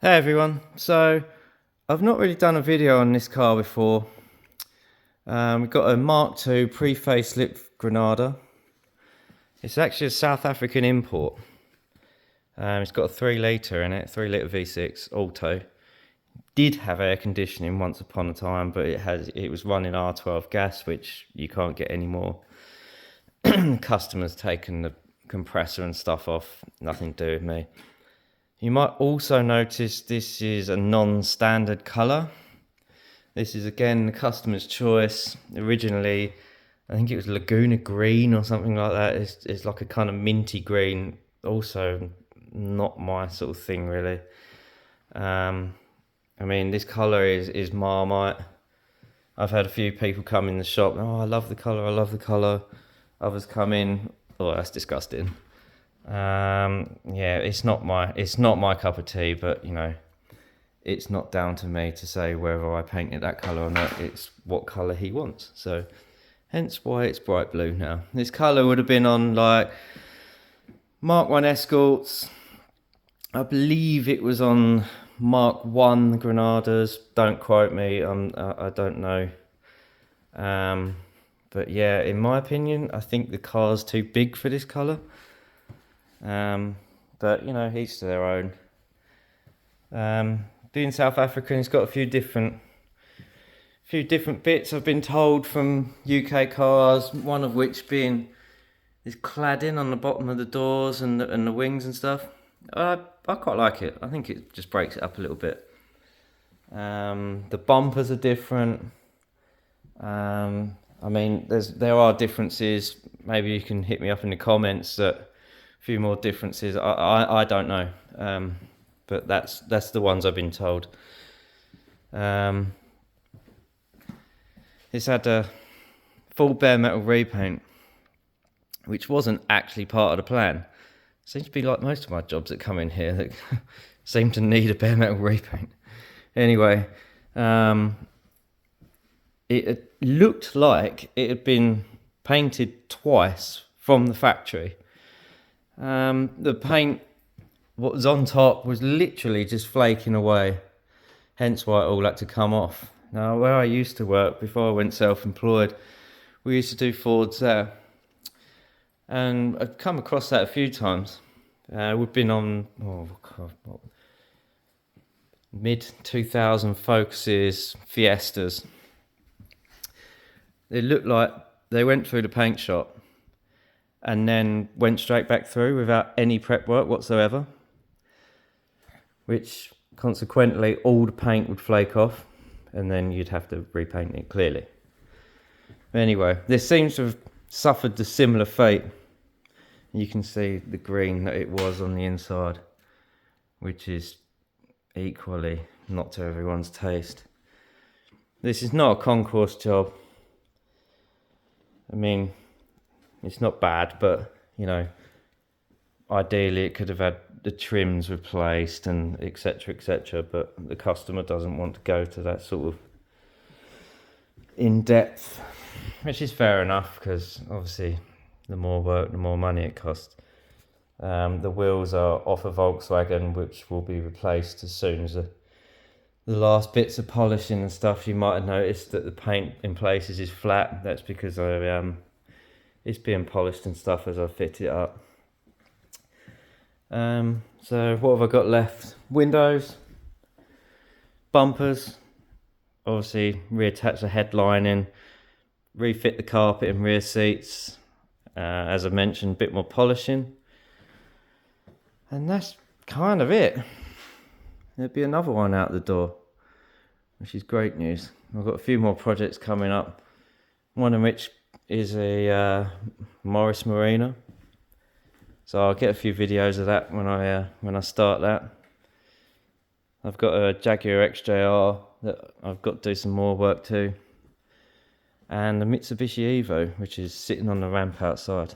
Hey everyone, so I've not really done a video on this car before. We've got a Mk2 pre-facelift Granada. It's actually a South African import. It's got a 3 litre in it, 3 litre V6 auto. Did have air conditioning once upon a time, but it was running R12 gas, which you can't get anymore. Customers taken the compressor and stuff off, nothing to do with me. You might also notice this is a non-standard colour. This is again the customer's choice. Originally, I think it was Laguna Green or something like that. It's like a kind of minty green. Also, not my sort of thing really. I mean, this colour is Marmite. I've had a few people come in the shop. Oh, I love the colour. I love the colour. Others come in. Oh, that's disgusting. Yeah, it's not my cup of tea, but you know, it's not down to me to say whether I painted that colour or not. It's what colour he wants. So hence why it's bright blue now. This colour would have been on like Mark 1 Escorts. I believe it was on Mark 1 Granadas. Don't quote me. I don't know. But yeah, in my opinion, I think the car's too big for this colour. But you know, each to their own. Being South African, it's got a few different bits I've been told from UK cars. One of which being this cladding on the bottom of the doors and the wings and stuff. I quite like it. I think it just breaks it up a little bit. The bumpers are different. I mean, there are differences. Maybe you can hit me up in the comments that a few more differences. I don't know. But that's the ones I've been told. It's had a full bare metal repaint, which wasn't actually part of the plan. Seems to be like most of my jobs that come in here that seem to need a bare metal repaint. Anyway, it looked like it had been painted twice from the factory. The paint, what was on top, was literally just flaking away, hence why it all had to come off. Now, where I used to work before I went self-employed, we used to do Fords there, and I've come across that a few times. We've been on mid-2000 Focuses, Fiestas. It looked like they went through the paint shop and then went straight back through without any prep work whatsoever, which consequently all the paint would flake off and then you'd have to repaint it clearly. Anyway, this seems to have suffered a similar fate. You can see the green that it was on the inside, which is equally not to everyone's taste. This is not a concourse job. I mean, it's not bad, but you know, ideally it could have had the trims replaced and etc, but the customer doesn't want to go to that sort of in-depth, which is fair enough, because obviously the more work, the more money it costs. The wheels are off a Volkswagen, which will be replaced as soon as the last bits of polishing and stuff. You might have noticed that the paint in places is flat. That's because it's being polished and stuff as I fit it up. So what have I got left? Windows, bumpers, obviously reattach the headlining, refit the carpet and rear seats. As I mentioned, a bit more polishing. And that's kind of it. There'll be another one out the door, which is great news. I've got a few more projects coming up. One of which is a Morris Marina. So I'll get a few videos of that when I start that. I've got a Jaguar XJR that I've got to do some more work to, and a Mitsubishi Evo, which is sitting on the ramp outside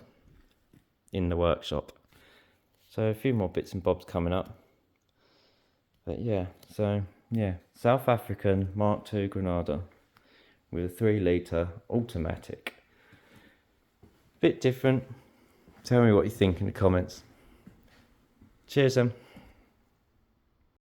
in the workshop. So a few more bits and bobs coming up. But yeah, so yeah, South African Mk2 Granada with a 3 litre automatic. Bit different. Tell me what you think in the comments. Cheers then.